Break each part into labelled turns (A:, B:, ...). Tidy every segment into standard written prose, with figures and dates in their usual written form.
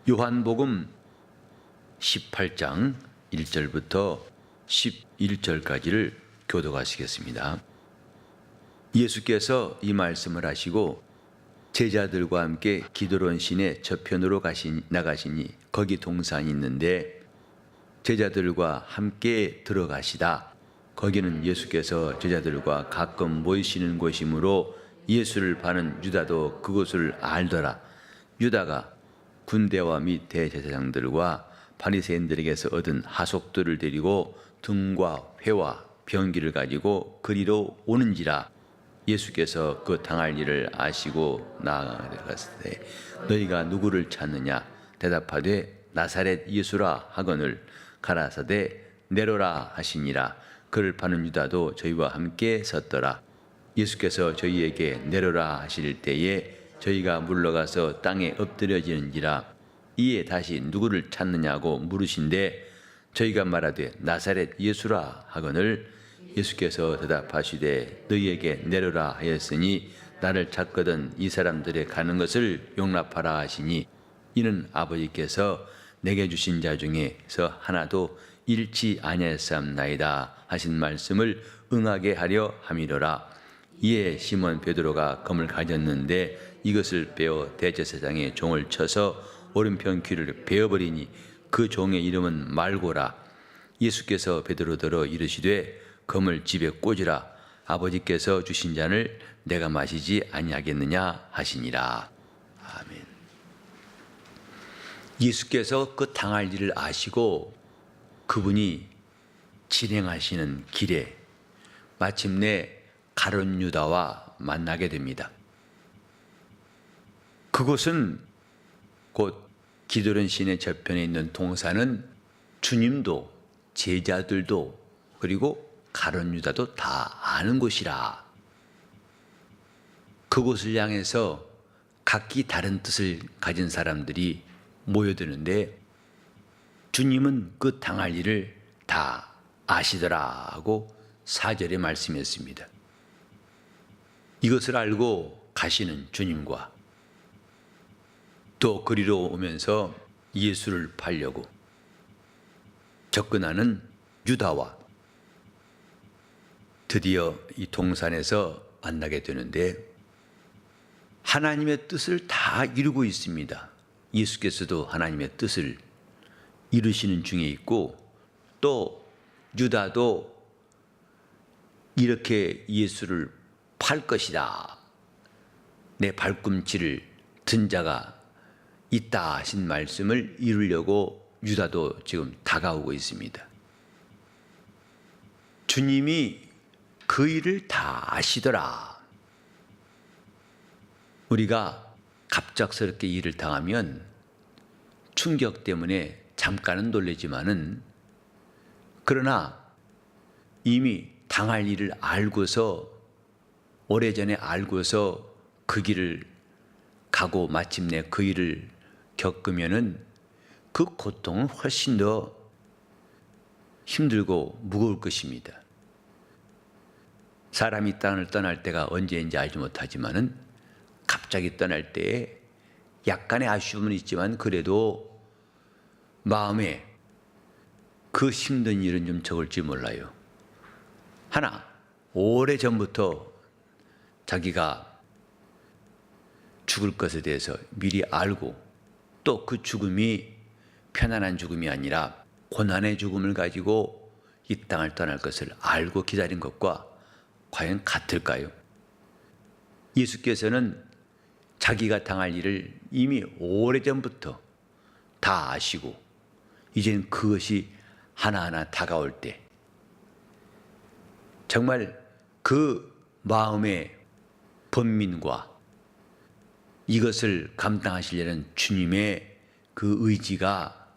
A: 요한복음 18장 1절부터 11절까지를 교독하시겠습니다. 예수께서 이 말씀을 하시고 제자들과 함께 기드론 시내 저편으로 나가시니 거기 동산이 있는데 제자들과 함께 들어가시다. 거기는 예수께서 제자들과 가끔 모이시는 곳이므로 예수를 파는 유다도 그곳을 알더라. 유다가 군대와 및 대제사장들과 바리새인들에게서 얻은 하속들을 데리고 등과 회와 병기를 가지고 그리로 오는지라. 예수께서 그 당할 일을 아시고 나아가셨을 때 너희가 누구를 찾느냐 대답하되 나사렛 예수라 하거늘 가라사대 내로라 하시니라. 그를 파는 유다도 저희와 함께 섰더라. 예수께서 저희에게 내로라 하실 때에 저희가 물러가서 땅에 엎드려지는지라. 이에 다시 누구를 찾느냐고 물으신데 저희가 말하되 나사렛 예수라 하거늘 예수께서 대답하시되 너희에게 내려라 하였으니 나를 찾거든 이 사람들의 가는 것을 용납하라 하시니 이는 아버지께서 내게 주신 자 중에서 하나도 잃지 아니하였사옵나이다 하신 말씀을 응하게 하려 함이로라. 이에 시몬 베드로가 검을 가졌는데 이것을 빼어 대제사장의 종을 쳐서 오른편 귀를 베어버리니 그 종의 이름은 말고라. 예수께서 베드로더러 이르시되 검을 집에 꽂으라. 아버지께서 주신 잔을 내가 마시지 아니하겠느냐 하시니라. 아멘. 예수께서 그 당할 일을 아시고 그분이 진행하시는 길에 마침내 가룟 유다와 만나게 됩니다. 그곳은 곧 기드론 시내 저편에 있는 동산은 주님도 제자들도 그리고 가룟 유다도 다 아는 곳이라. 그곳을 향해서 각기 다른 뜻을 가진 사람들이 모여드는데 주님은 그 당할 일을 다 아시더라 하고 4절에 말씀했습니다. 이것을 알고 가시는 주님과 또 그리로 오면서 예수를 팔려고 접근하는 유다와 드디어 이 동산에서 만나게 되는데 하나님의 뜻을 다 이루고 있습니다. 예수께서도 하나님의 뜻을 이루시는 중에 있고 또 유다도 이렇게 예수를 팔 것이다. 내 발꿈치를 든 자가 있다 하신 말씀을 이루려고 유다도 지금 다가오고 있습니다. 주님이 그 일을 다 아시더라. 우리가 갑작스럽게 일을 당하면 충격 때문에 잠깐은 놀라지만은 그러나 이미 당할 일을 알고서 오래전에 알고서 그 길을 가고 마침내 그 일을 겪으면은 그 고통은 훨씬 더 힘들고 무거울 것입니다. 사람이 땅을 떠날 때가 언제인지 알지 못하지만은 갑자기 떠날 때에 약간의 아쉬움은 있지만 그래도 마음에 그 힘든 일은 좀 적을지 몰라요. 하나, 오래전부터 자기가 죽을 것에 대해서 미리 알고 또 그 죽음이 편안한 죽음이 아니라 고난의 죽음을 가지고 이 땅을 떠날 것을 알고 기다린 것과 과연 같을까요? 예수께서는 자기가 당할 일을 이미 오래전부터 다 아시고 이제는 그것이 하나하나 다가올 때 정말 그 마음의 번민과 이것을 감당하시려는 주님의 그 의지가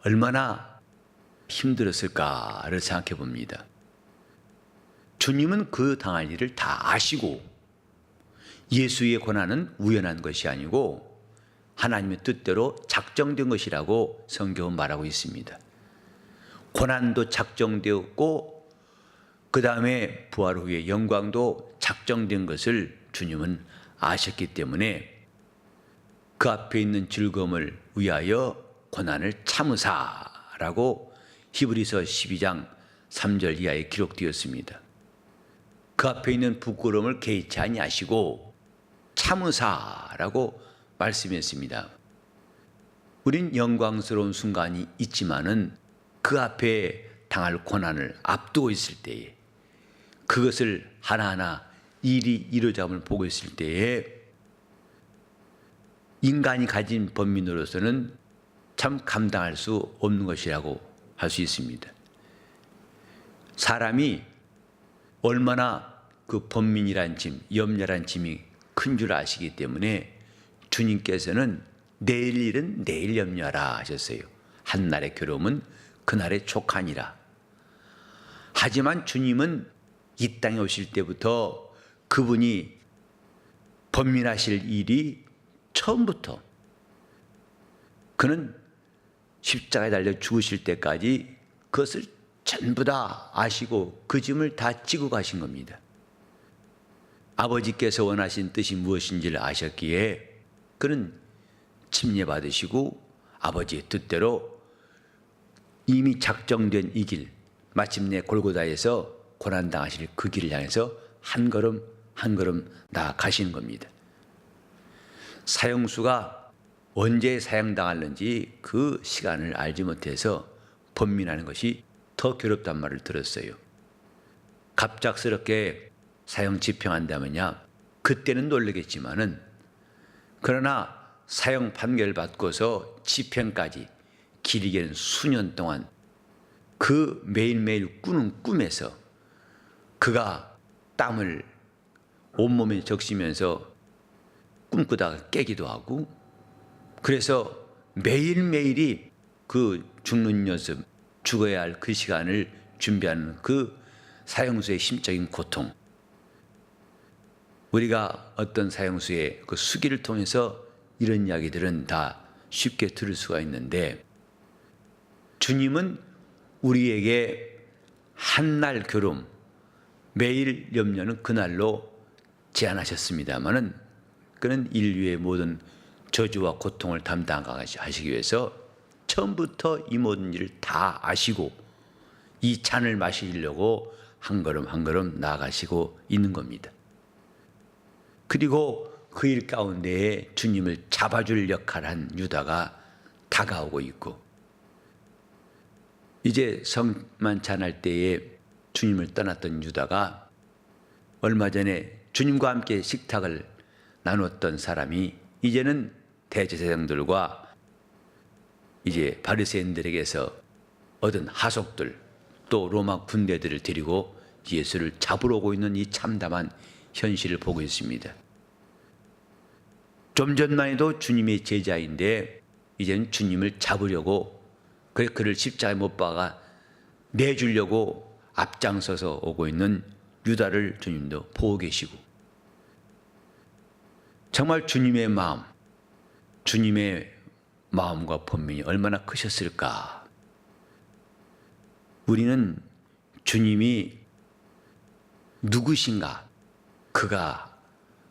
A: 얼마나 힘들었을까를 생각해 봅니다. 주님은 그 당할 일을 다 아시고 예수의 고난은 우연한 것이 아니고 하나님의 뜻대로 작정된 것이라고 성경은 말하고 있습니다. 고난도 작정되었고 그 다음에 부활 후에 영광도 작정된 것을 주님은 아셨기 때문에 그 앞에 있는 즐거움을 위하여 고난을 참으사라고 히브리서 12장 3절 이하에 기록되었습니다. 그 앞에 있는 부끄러움을 개의치 아니하시고 참으사라고 말씀했습니다. 우린 영광스러운 순간이 있지만은 그 앞에 당할 고난을 앞두고 있을 때에 그것을 하나하나 일이 이루어짐을 보고 있을 때에 인간이 가진 번민으로서는 참 감당할 수 없는 것이라고 할 수 있습니다. 사람이 얼마나 그 번민이란 짐, 염려란 짐이 큰 줄 아시기 때문에 주님께서는 내일 일은 내일 염려하라 하셨어요. 한날의 괴로움은 그날의 족하니라. 하지만 주님은 이 땅에 오실 때부터 그분이 번민하실 일이 처음부터 그는 십자가에 달려 죽으실 때까지 그것을 전부 다 아시고 그 짐을 다 지고 가신 겁니다. 아버지께서 원하신 뜻이 무엇인지를 아셨기에 그는 침례받으시고 아버지의 뜻대로 이미 작정된 이 길, 마침내 골고다에서 고난당하실 그 길을 향해서 한 걸음 한 걸음 나아가시는 겁니다. 사형수가 언제 사형당할는지 그 시간을 알지 못해서 번민하는 것이 더 괴롭단 말을 들었어요. 갑작스럽게 사형 집행한다면야 그때는 놀라겠지만은 그러나 사형 판결 받고서 집행까지 길게는 수년 동안 그 매일매일 꾸는 꿈에서 그가 땀을 온몸에 적시면서 꿈꾸다가 깨기도 하고 그래서 매일매일이 그 죽는 연습, 죽어야 할 그 시간을 준비하는 그 사형수의 심적인 고통, 우리가 어떤 사형수의 그 수기를 통해서 이런 이야기들은 다 쉽게 들을 수가 있는데 주님은 우리에게 한날 괴로움, 매일 염려는 그날로 제한하셨습니다마는 그는 인류의 모든 저주와 고통을 담당하시기 위해서 처음부터 이 모든 일을 다 아시고 이 잔을 마시려고 한 걸음 한 걸음 나아가시고 있는 겁니다. 그리고 그 일 가운데에 주님을 잡아줄 역할을 한 유다가 다가오고 있고 이제 성만 찬할 때에 주님을 떠났던 유다가 얼마 전에 주님과 함께 식탁을 나눴던 사람이 이제는 대제사장들과 이제 바리새인들에게서 얻은 하속들 또 로마 군대들을 데리고 예수를 잡으러 오고 있는 이 참담한 현실을 보고 있습니다. 좀 전만 해도 주님의 제자인데 이제는 주님을 잡으려고 그를 십자가에 못 박아 내주려고 앞장서서 오고 있는 유다를 주님도 보고 계시고 정말 주님의 마음, 주님의 마음과 번민이 얼마나 크셨을까. 우리는 주님이 누구신가, 그가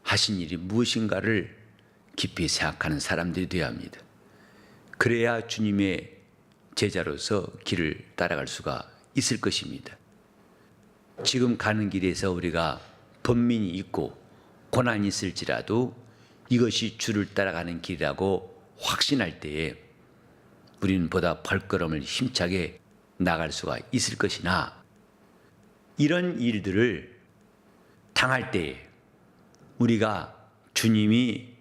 A: 하신 일이 무엇인가를 깊이 생각하는 사람들이 되어야 합니다. 그래야 주님의 제자로서 길을 따라갈 수가 있을 것입니다. 지금 가는 길에서 우리가 번민이 있고 고난이 있을지라도 이것이 주를 따라가는 길이라고 확신할 때에 우리는 보다 발걸음을 힘차게 나갈 수가 있을 것이나 이런 일들을 당할 때에 우리가 주님이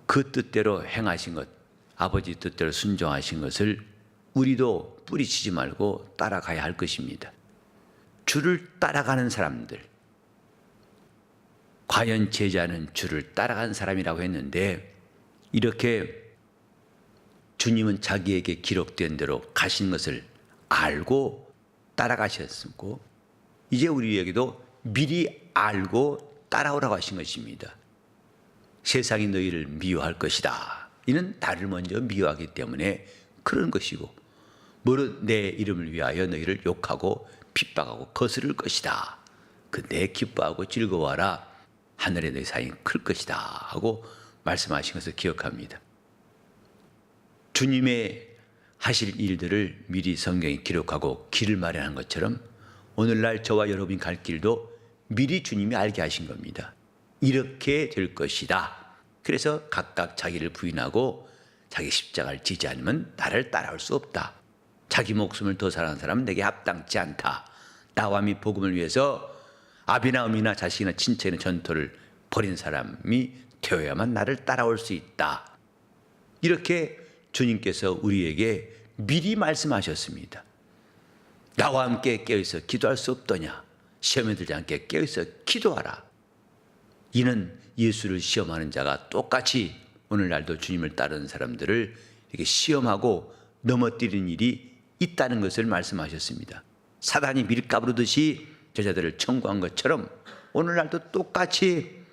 A: 그 뜻대로 행하신 것, 아버지 뜻대로 순종하신 것을 우리도 뿌리치지 말고 따라가야 할 것입니다. 주를 따라가는 사람들, 과연 제자는 주를 따라간 사람이라고 했는데 이렇게 주님은 자기에게 기록된 대로 가신 것을 알고 따라가셨고 이제 우리에게도 미리 알고 따라오라고 하신 것입니다. 세상이 너희를 미워할 것이다. 이는 나를 먼저 미워하기 때문에 그런 것이고 무릇 내 이름을 위하여 너희를 욕하고 핍박하고 거스를 것이다. 그 내 기뻐하고 즐거워하라. 하늘에 너희 상이 클 것이다 하고 말씀하신 것을 기억합니다. 주님의 하실 일들을 미리 성경에 기록하고 길을 마련한 것처럼 오늘날 저와 여러분이 갈 길도 미리 주님이 알게 하신 겁니다. 이렇게 될 것이다. 그래서 각각 자기를 부인하고 자기 십자가를 지지 않으면 나를 따라올 수 없다. 자기 목숨을 더 사랑하는 사람은 내게 합당치 않다. 나와 및 복음을 위해서 아비나 어미나 자식이나 친척이나 전토를 벌인 사람이 되어야만 나를 따라올 수 있다. 이렇게 주님께서 우리에게 미리 말씀하셨습니다. 나와 함께 깨어있어 기도할 수 없더냐. 시험에 들지 않게 깨어있어 기도하라. 이는 예수를 시험하는 자가 똑같이 오늘날도 주님을 따르는 사람들을 이렇게 시험하고 넘어뜨리는 일이 있다는 것을 말씀하셨습니다. 사단이 밀가부르듯이 제자들을 청구한 것처럼 오늘날도 똑같이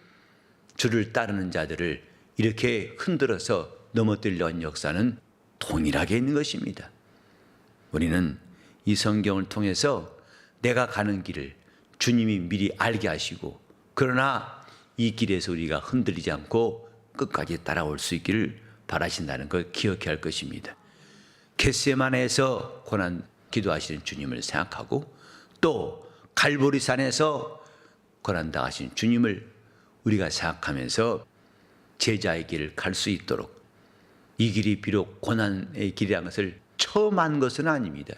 A: 주를 따르는 자들을 이렇게 흔들어서 넘어뜨리려 한 역사는 동일하게 있는 것입니다. 우리는 이 성경을 통해서 내가 가는 길을 주님이 미리 알게 하시고, 그러나 이 길에서 우리가 흔들리지 않고 끝까지 따라올 수 있기를 바라신다는 걸 기억해야 할 것입니다. 겟세마네에서 고난 기도하시는 주님을 생각하고, 또 갈보리산에서 고난 당하신 주님을 우리가 생각하면서 제자의 길을 갈 수 있도록, 이 길이 비록 고난의 길이라는 것을 처음 한 것은 아닙니다.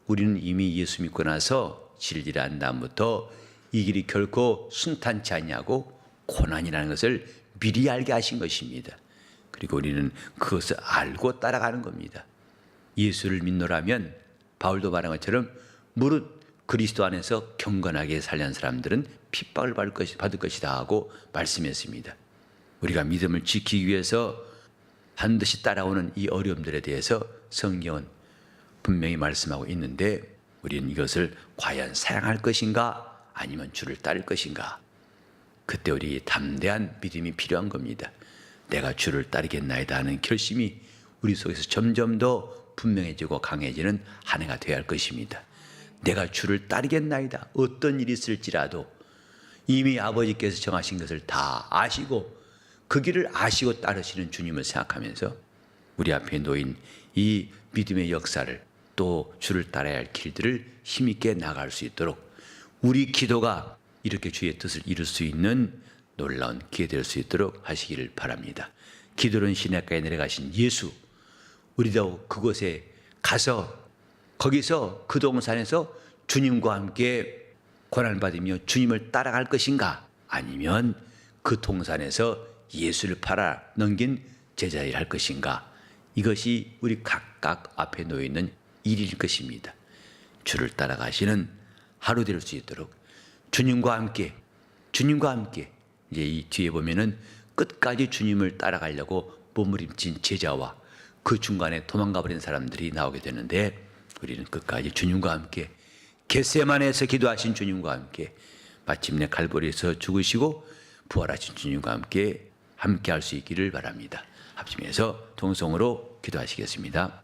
A: 우리는 이미 예수 믿고 나서 진리란 다음부터 이 길이 결코 순탄치 않냐고 고난이라는 것을 미리 알게 하신 것입니다. 그리고 우리는 그것을 알고 따라가는 겁니다. 예수를 믿노라면 바울도 말한 것처럼 무릇 그리스도 안에서 경건하게 살려는 사람들은 핍박을 받을 것이다 하고 말씀했습니다. 우리가 믿음을 지키기 위해서 반드시 따라오는 이 어려움들에 대해서 성경은 분명히 말씀하고 있는데, 우리는 이것을 과연 사랑할 것인가 아니면 주를 따를 것인가, 그때 우리 담대한 믿음이 필요한 겁니다. 내가 주를 따르겠나이다 하는 결심이 우리 속에서 점점 더 분명해지고 강해지는 한 해가 되어야 할 것입니다. 내가 주를 따르겠나이다. 어떤 일이 있을지라도 이미 아버지께서 정하신 것을 다 아시고 그 길을 아시고 따르시는 주님을 생각하면서 우리 앞에 놓인 이 믿음의 역사를, 또 주를 따라야 할 길들을 힘있게 나갈 수 있도록 우리 기도가 이렇게 주의 뜻을 이룰 수 있는 놀라운 기회 될 수 있도록 하시기를 바랍니다. 기도는 시냇가에 내려가신 예수, 우리도 그곳에 가서 거기서 그 동산에서 주님과 함께 고난받으며 주님을 따라갈 것인가, 아니면 그 동산에서 예수를 팔아 넘긴 제자일 할 것인가, 이것이 우리 각각 앞에 놓여있는 일일 것입니다. 주를 따라가시는 하루 될 수 있도록 주님과 함께 이제 이 뒤에 보면은 끝까지 주님을 따라가려고 몸부림친 제자와 그 중간에 도망가 버린 사람들이 나오게 되는데, 우리는 끝까지 주님과 함께 겟세마네에서 기도하신 주님과 함께 마침내 갈보리에서 죽으시고 부활하신 주님과 함께 할 수 있기를 바랍니다. 합심해서 동성으로 기도하시겠습니다.